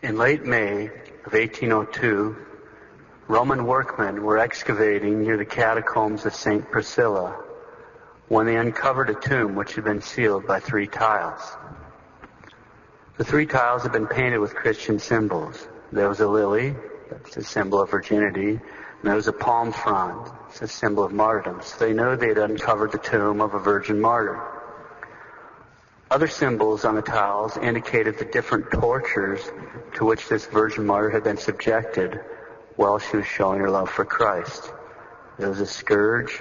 In late May of 1802, Roman workmen were excavating near the catacombs of St. Priscilla when they uncovered a tomb which had been sealed by 3 tiles. The 3 tiles had been painted with Christian symbols. There was a lily, that's a symbol of virginity, and there was a palm frond, it's a symbol of martyrdom. So they knew they had uncovered the tomb of a virgin martyr. Other symbols on the tiles indicated the different tortures to which this virgin martyr had been subjected while she was showing her love for Christ. There was a scourge,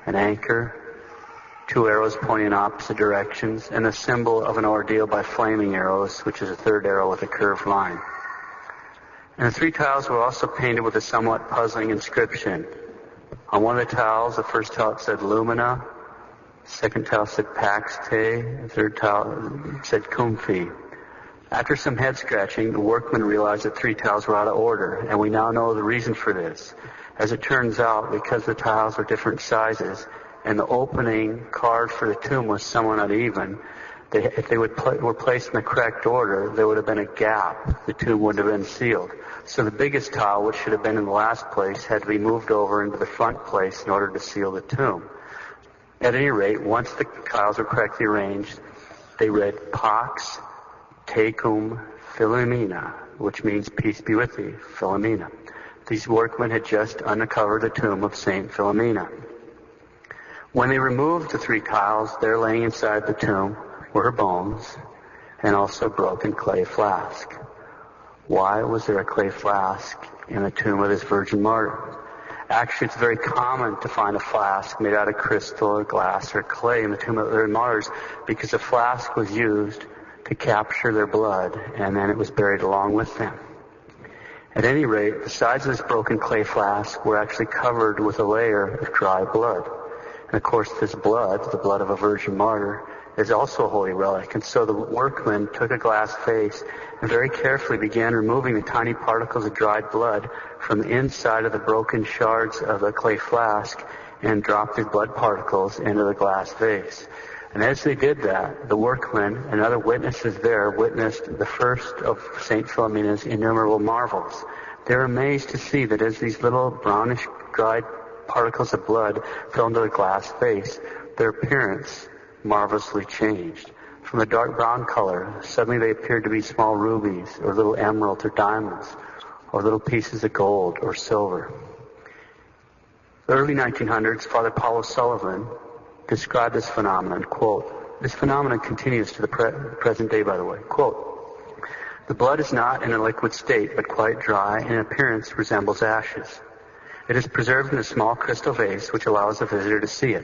an anchor, 2 arrows pointing in opposite directions, and a symbol of an ordeal by flaming arrows, which is a 3rd arrow with a curved line. And the 3 tiles were also painted with a somewhat puzzling inscription. On one of the tiles, the first tile said Lumina, the second tile said Pax Te, the third tile said Cum Fi. After some head scratching, the workmen realized that 3 tiles were out of order, and we now know the reason for this. As it turns out, because the tiles were different sizes, and the opening carved for the tomb was somewhat uneven, if they were placed in the correct order, there would have been a gap. The tomb wouldn't have been sealed. So the biggest tile, which should have been in the last place, had to be moved over into the front place in order to seal the tomb. At any rate, once the tiles were correctly arranged, they read Pax Tecum Philomena, which means peace be with thee, Philomena. These workmen had just uncovered the tomb of Saint Philomena. When they removed the 3 tiles, there laying inside the tomb were her bones and also a broken clay flask. Why was there a clay flask in the tomb of this virgin martyr? Actually, it's very common to find a flask made out of crystal or glass or clay in the tomb of their martyrs because the flask was used to capture their blood, and then it was buried along with them. At any rate, the sides of this broken clay flask were actually covered with a layer of dry blood. And of course, this blood, the blood of a virgin martyr, is also a holy relic. And so the workmen took a glass vase and very carefully began removing the tiny particles of dried blood from the inside of the broken shards of the clay flask and dropped these blood particles into the glass vase. And as they did that, the workmen and other witnesses there witnessed the first of St. Philomena's innumerable marvels. They were amazed to see that as these little brownish dried particles of blood fell into the glass vase, their appearance marvelously changed. From a dark brown color, suddenly they appeared to be small rubies or little emeralds or diamonds or little pieces of gold or silver. The early 1900s, Father Paul O'Sullivan described this phenomenon, quote, this phenomenon continues to the present day, by the way, quote, the blood is not in a liquid state, but quite dry and in appearance resembles ashes. It is preserved in a small crystal vase which allows the visitor to see it.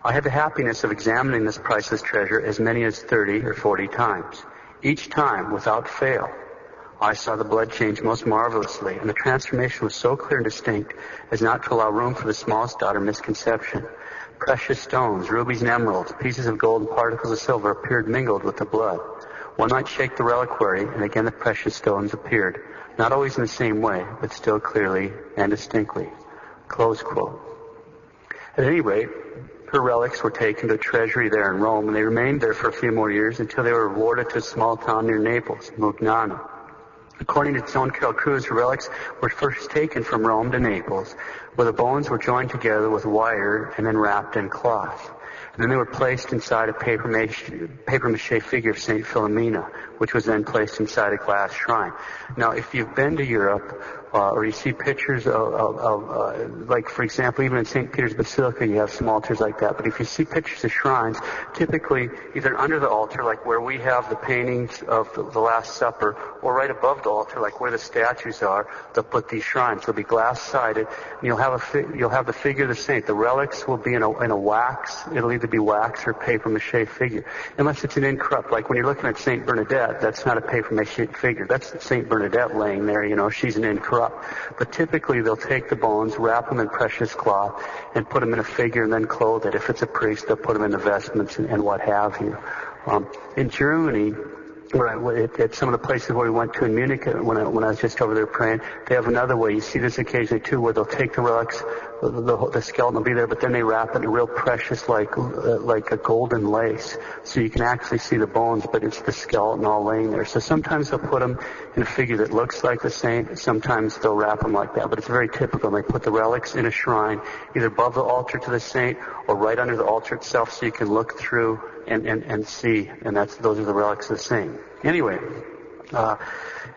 I had the happiness of examining this priceless treasure as many as 30 or 40 times. Each time, without fail, I saw the blood change most marvelously, and the transformation was so clear and distinct as not to allow room for the smallest doubt or misconception. Precious stones, rubies and emeralds, pieces of gold and particles of silver appeared mingled with the blood. One might shake the reliquary, and again the precious stones appeared, not always in the same way, but still clearly and distinctly. Close quote. At any rate, her relics were taken to a treasury there in Rome, and they remained there for a few more years until they were awarded to a small town near Naples, Mugnano. According to Joan Carroll Cruz, her relics were first taken from Rome to Naples, where the bones were joined together with wire and then wrapped in cloth. And then they were placed inside a paper mache figure of St. Philomena, which was then placed inside a glass shrine. Now, if you've been to Europe, or you see pictures of like, for example, even in St. Peter's Basilica, you have some altars like that. But if you see pictures of shrines, typically either under the altar, like where we have the paintings of the Last Supper, or right above the altar, like where the statues are, they'll put these shrines. They'll be glass-sided, and you'll have the figure of the saint. The relics will be in a wax. It'll either be wax or paper mache figure, unless it's an incorrupt. Like when you're looking at St. Bernadette, that's not a paper mache figure. That's St. Bernadette laying there. She's an incorrupt. But typically they'll take the bones, wrap them in precious cloth, and put them in a figure and then clothe it. If it's a priest, they'll put them in the vestments and what have you. In Germany, at some of the places where we went to in Munich when I was just over there praying, they have another way. You see this occasionally too, where they'll take the relics, the skeleton will be there, but then they wrap it in real precious, like a golden lace, so you can actually see the bones, but it's the skeleton all laying there. So sometimes they'll put them in a figure that looks like the saint. Sometimes they'll wrap them like that, but it's very typical. They put the relics in a shrine, either above the altar to the saint or right under the altar itself, so you can look through and see. And those are the relics of the saint. Anyway.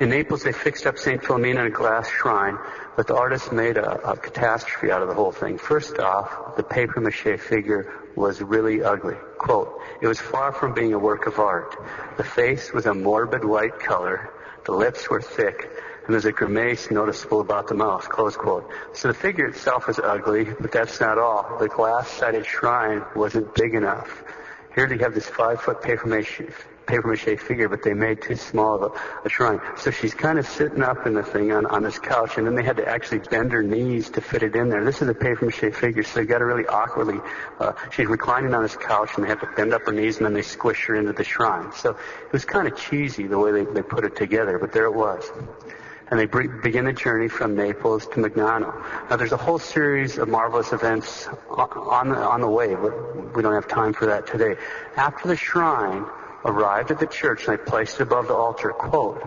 In Naples, they fixed up St. Philomena in a glass shrine, but the artist made a catastrophe out of the whole thing. First off, the papier-mâché figure was really ugly. Quote, "It was far from being a work of art. The face was a morbid white color, the lips were thick, and there's a grimace noticeable about the mouth," close quote. So the figure itself was ugly, but that's not all. The glass-sided shrine wasn't big enough. Here they have this 5-foot papier-mâché figure, but they made too small of a shrine. So she's kind of sitting up in the thing on this couch, and then they had to actually bend her knees to fit it in there. This is a papier-mâché figure, so they got her really awkwardly. She's reclining on this couch, and they have to bend up her knees, and then they squish her into the shrine. So it was kind of cheesy the way they put it together, but there it was. And they begin the journey from Naples to Mignano. Now, there's a whole series of marvelous events on the way, but we don't have time for that today. After the shrine arrived at the church, and they placed it above the altar, quote,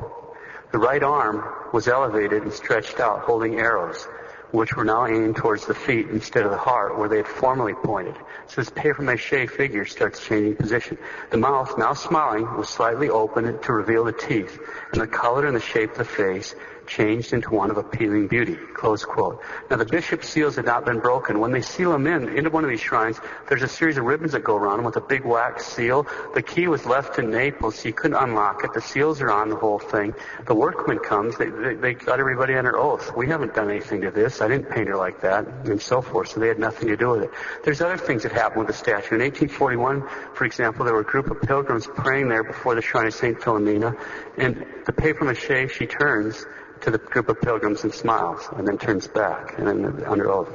"The right arm was elevated and stretched out, holding arrows, which were now aimed towards the feet instead of the heart, where they had formerly pointed." So this papier-mâché figure starts changing position. The mouth, now smiling, was slightly opened to reveal the teeth, and the color and the shape of the face changed into one of appealing beauty, close quote. Now, the bishop's seals had not been broken. When they seal them into one of these shrines, there's a series of ribbons that go around them with a big wax seal. The key was left in Naples, so you couldn't unlock it. The seals are on the whole thing. The workman comes. They got everybody under oath. "We haven't done anything to this. I didn't paint her like that," and so forth. So they had nothing to do with it. There's other things that happened with the statue. In 1841, for example, there were a group of pilgrims praying there before the shrine of St. Philomena, and the papier-mâché, she turns to the group of pilgrims and smiles, and then turns back, and then under oath.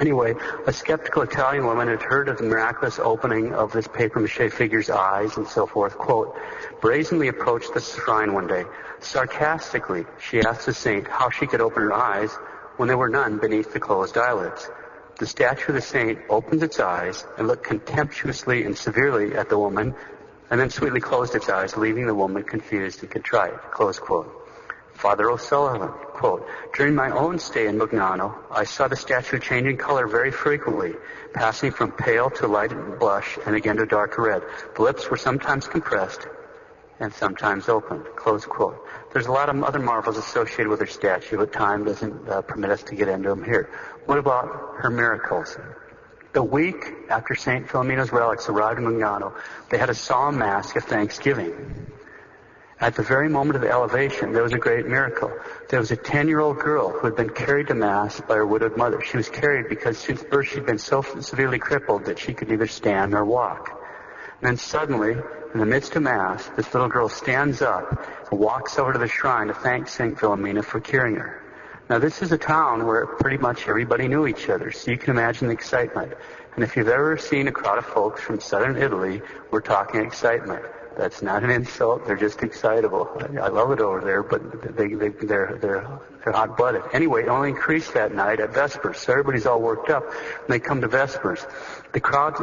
Anyway, a skeptical Italian woman had heard of the miraculous opening of this papier-mâché figure's eyes and so forth. Quote, "Brazenly approached the shrine one day. Sarcastically, she asked the saint how she could open her eyes when there were none beneath the closed eyelids. The statue of the saint opened its eyes and looked contemptuously and severely at the woman, and then sweetly closed its eyes, leaving the woman confused and contrite," close quote. Father O'Sullivan, quote, "During my own stay in Mignano, I saw the statue changing color very frequently, passing from pale to light blush and again to dark red. The lips were sometimes compressed and sometimes opened," close quote. There's a lot of other marvels associated with her statue, but time doesn't permit us to get into them here. What about her miracles? The week after St. Philomena's relics arrived in Mignano, they had a solemn mass of thanksgiving. At the very moment of the elevation, there was a great miracle. There was a 10-year-old girl who had been carried to Mass by her widowed mother. She was carried because since birth she'd been so severely crippled that she could neither stand nor walk. And then suddenly, in the midst of Mass, this little girl stands up and walks over to the shrine to thank St. Philomena for curing her. Now, this is a town where pretty much everybody knew each other, so you can imagine the excitement. And if you've ever seen a crowd of folks from southern Italy, we're talking excitement. That's not an insult. They're just excitable. I love it over there, but they're hot-blooded. Anyway, it only increased that night at Vespers. So everybody's all worked up, and they come to Vespers. The crowd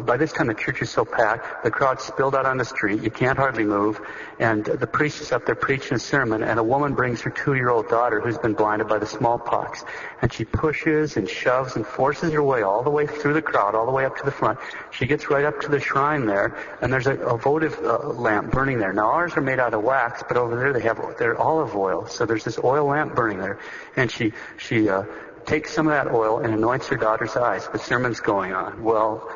by this time the church is so packed, the crowd spilled out on the street. You can't hardly move. And the priest is up there preaching a sermon, and a woman brings her 2-year-old daughter who's been blinded by the smallpox. And she pushes and shoves and forces her way all the way through the crowd, all the way up to the front. She gets right up to the shrine there, and there's a votive lamp burning there. Now, ours are made out of wax, but over there they're olive oil. So there's this oil lamp burning there. And she takes some of that oil and anoints her daughter's eyes. The sermon's going on. Well,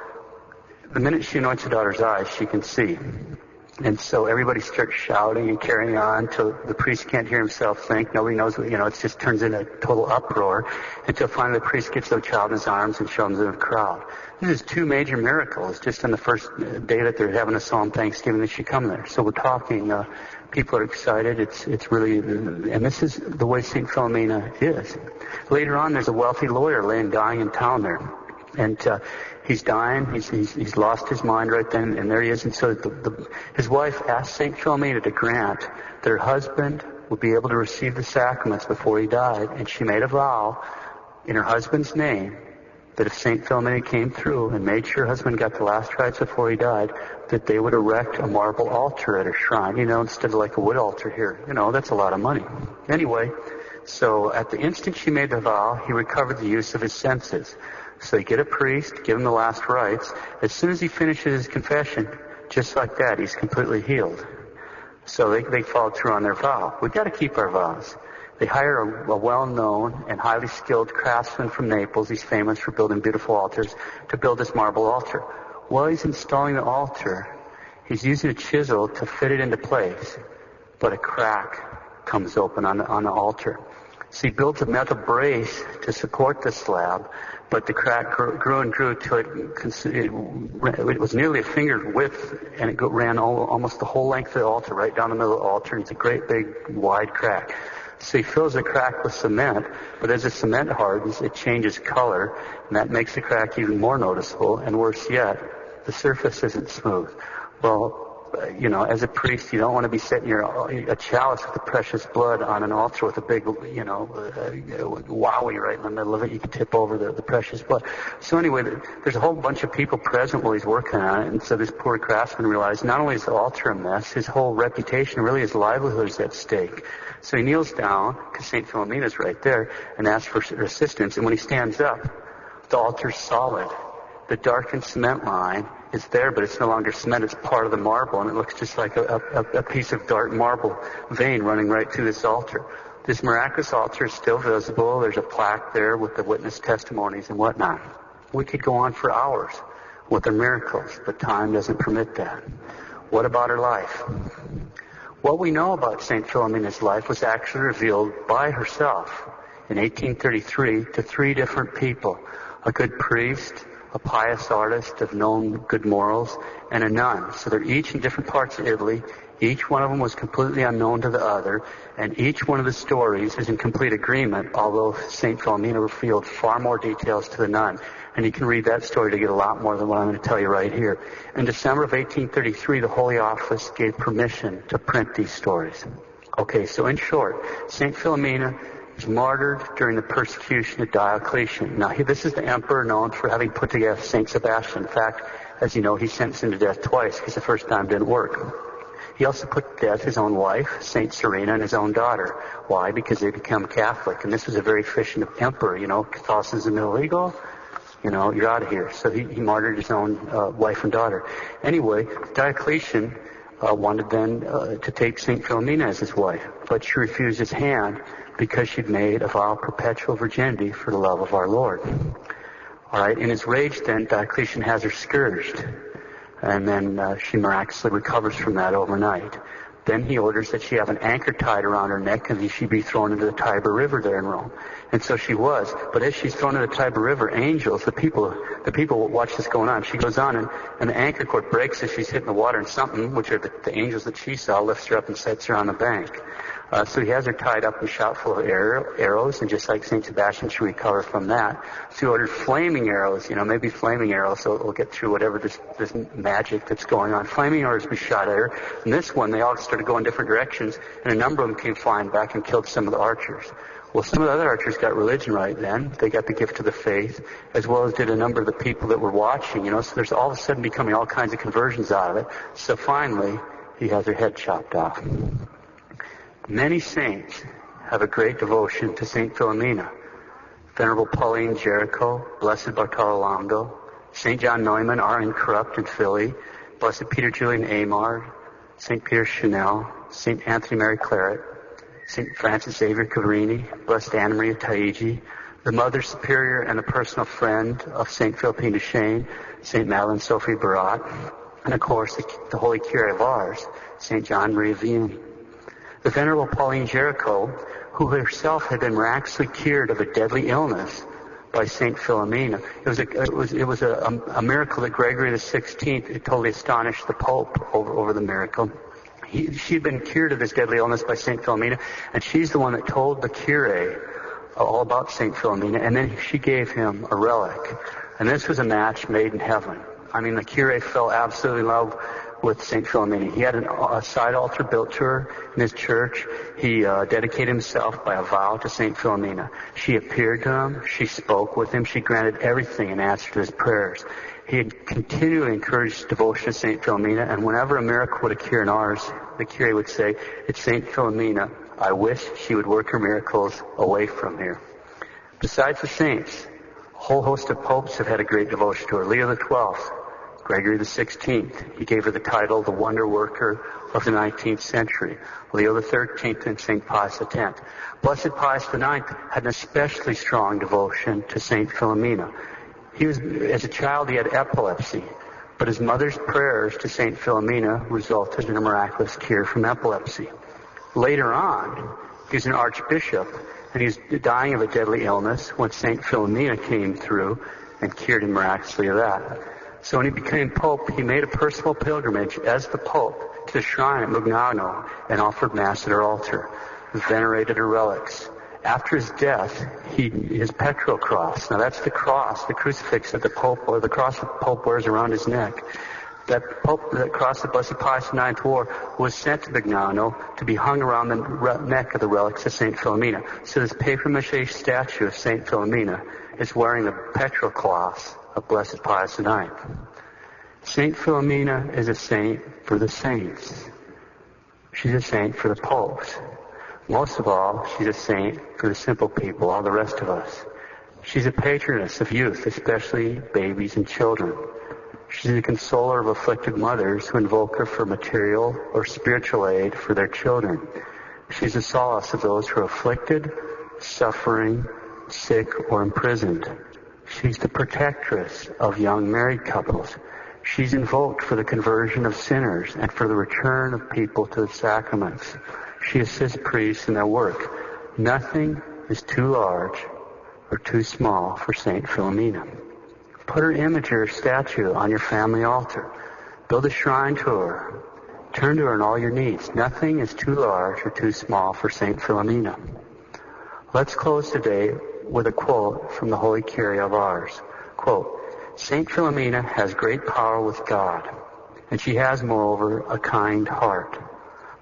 the minute she anoints her daughter's eyes, she can see. And so everybody starts shouting and carrying on till the priest can't hear himself think. Nobody knows what, it just turns into a total uproar until finally the priest gets the child in his arms and shows them to the crowd. This is 2 major miracles just on the first day that they're having a solemn Thanksgiving that she come there. So we're talking, people are excited. It's really, and this is the way St. Philomena is. Later on, there's a wealthy lawyer laying dying in town there. And he's dying. He's lost his mind right then, and there he is. And so his wife asked St. Philomena to grant that her husband would be able to receive the sacraments before he died. And she made a vow in her husband's name that if St. Philomena came through and made sure her husband got the last rites before he died, that they would erect a marble altar at her shrine, instead of like a wood altar here. That's a lot of money. Anyway, so at the instant she made the vow, he recovered the use of his senses. So you get a priest, give him the last rites. As soon as he finishes his confession, just like that, he's completely healed. So they followed through on their vow. We've got to keep our vows. They hire a well-known and highly skilled craftsman from Naples. He's famous for building beautiful altars, to build this marble altar. While he's installing the altar, he's using a chisel to fit it into place, but a crack comes open on the altar. So he builds a metal brace to support the slab, but the crack grew and grew till it was nearly a finger width, and it ran almost the whole length of the altar, right down the middle of the altar, and it's a great big wide crack. So he fills the crack with cement, but as the cement hardens, it changes color, and that makes the crack even more noticeable, and worse yet, the surface isn't smooth. Well, as a priest, you don't want to be setting a chalice with the precious blood on an altar with a big, wowie right in the middle of it. You can tip over the precious blood. So anyway, there's a whole bunch of people present while he's working on it, and so this poor craftsman realized not only is the altar a mess, his whole reputation, really his livelihood is at stake. So he kneels down, because St. Philomena's right there, and asks for assistance. And when he stands up, the altar's solid. The darkened cement line is there, but it's no longer cement. It's part of the marble, and it looks just like a piece of dark marble vein running right through this altar. This miraculous altar is still visible. There's a plaque there with the witness testimonies and whatnot. We could go on for hours with the miracles, but time doesn't permit that. What about her life? What we know about St. Philomena's life was actually revealed by herself in 1833 to 3 different people: a good priest, a pious artist of known good morals, and a nun. So they're each in different parts of Italy. Each one of them was completely unknown to the other, and each one of the stories is in complete agreement, although St. Philomena revealed far more details to the nun. And you can read that story to get a lot more than what I'm going to tell you right here. In December of 1833, the Holy Office gave permission to print these stories. Okay, so in short, St. Philomena was martyred during the persecution of Diocletian. Now, this is the emperor known for having put to death St. Sebastian. In fact, as you know, he sentenced him to death twice because the first time didn't work. He also put to death his own wife, St. Serena, and his own daughter. Why? Because they become Catholic. And this was a very efficient emperor. Catholicism illegal. You're out of here. So he martyred his own wife and daughter. Anyway, Diocletian wanted then to take St. Philomena as his wife, but she refused his hand because she'd made a vow of perpetual virginity for the love of our Lord. All right, in his rage then, Diocletian has her scourged, and then she miraculously recovers from that overnight. Then he orders that she have an anchor tied around her neck and she be thrown into the Tiber River there in Rome. And so she was. But as she's thrown into the Tiber River, angels, the people watch this going on. She goes on and the anchor cord breaks as she's hitting the water, and something, which are the angels that she saw, lifts her up and sets her on the bank. So he has her tied up and shot full of arrows, and just like St. Sebastian, she recovered from that. So he ordered flaming arrows, maybe flaming arrows, so we'll get through whatever this magic that's going on. Flaming arrows be shot at her. And this one, they all started going different directions, and a number of them came flying back and killed some of the archers. Well, some of the other archers got religion right then. They got the gift of the faith, as well as did a number of the people that were watching, so there's all of a sudden becoming all kinds of conversions out of it. So finally, he has her head chopped off. Many saints have a great devotion to St. Philomena. Venerable Pauline Jericho, Blessed Bartolomeo, St. John Neumann, our incorrupt in Philly, Blessed Peter Julian Amard, St. Peter Chanel, St. Anthony Mary Claret, St. Francis Xavier Caverini, Blessed Anna Maria Taigi, the Mother Superior and a personal friend of St. Philippine de Chêne, St. Madeleine Sophie Barat, and of course the Holy Cure of ours, St. John Maria Vianney. The Venerable Pauline Jericho, who herself had been miraculously cured of a deadly illness by St. Philomena. It was a miracle that Gregory XVI totally astonished the Pope over the miracle. She'd been cured of this deadly illness by St. Philomena, and she's the one that told the curé all about St. Philomena, and then she gave him a relic. And this was a match made in heaven. I mean, the curé fell absolutely in love with St. Philomena. He had a side altar built to her in his church. He dedicated himself by a vow to St. Philomena. She appeared to him. She spoke with him. She granted everything in answer to his prayers. He had continually encouraged devotion to St. Philomena, and whenever a miracle would occur in ours, the curé would say, "It's St. Philomena. I wish she would work her miracles away from here." Besides the saints, a whole host of popes have had a great devotion to her. Leo XII, Gregory XVI, he gave her the title the Wonder Worker of the 19th century. Leo XIII and St. Pius X. Blessed Pius IX had an especially strong devotion to St. Philomena. As a child, he had epilepsy, but his mother's prayers to St. Philomena resulted in a miraculous cure from epilepsy. Later on, he was an archbishop, and he was dying of a deadly illness when St. Philomena came through and cured him miraculously of that. So when he became pope, he made a personal pilgrimage as the pope to the shrine at Mugnano and offered Mass at her altar, venerated her relics. After his death, his petrol cross, now that's the cross, the crucifix that the Pope, or the cross that the Pope wears around his neck, that cross that Blessed Pius IX wore was sent to Mugnano to be hung around the neck of the relics of St. Philomena. So this papier-mâché statue of St. Philomena is wearing the petrol cross of Blessed Pius IX. St. Philomena is a saint for the saints. She's a saint for the popes. Most of all, she's a saint for the simple people, all the rest of us. She's a patroness of youth, especially babies and children. She's a consoler of afflicted mothers who invoke her for material or spiritual aid for their children. She's a solace of those who are afflicted, suffering, sick, or imprisoned. She's the protectress of young married couples. She's invoked for the conversion of sinners and for the return of people to the sacraments. She assists priests in their work. Nothing is too large or too small for St. Philomena. Put her image or statue on your family altar. Build a shrine to her. Turn to her in all your needs. Nothing is too large or too small for St. Philomena. Let's close today with a quote from the Holy Kyrie of ours. Quote, "St. Philomena has great power with God, and she has, moreover, a kind heart.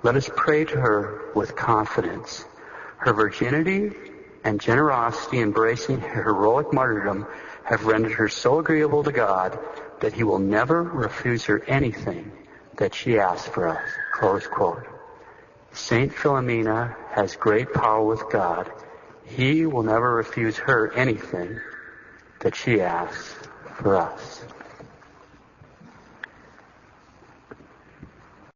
Let us pray to her with confidence. Her virginity and generosity embracing her heroic martyrdom have rendered her so agreeable to God that he will never refuse her anything that she asks for us." Close quote. St. Philomena has great power with God. He will never refuse her anything that she asks for us.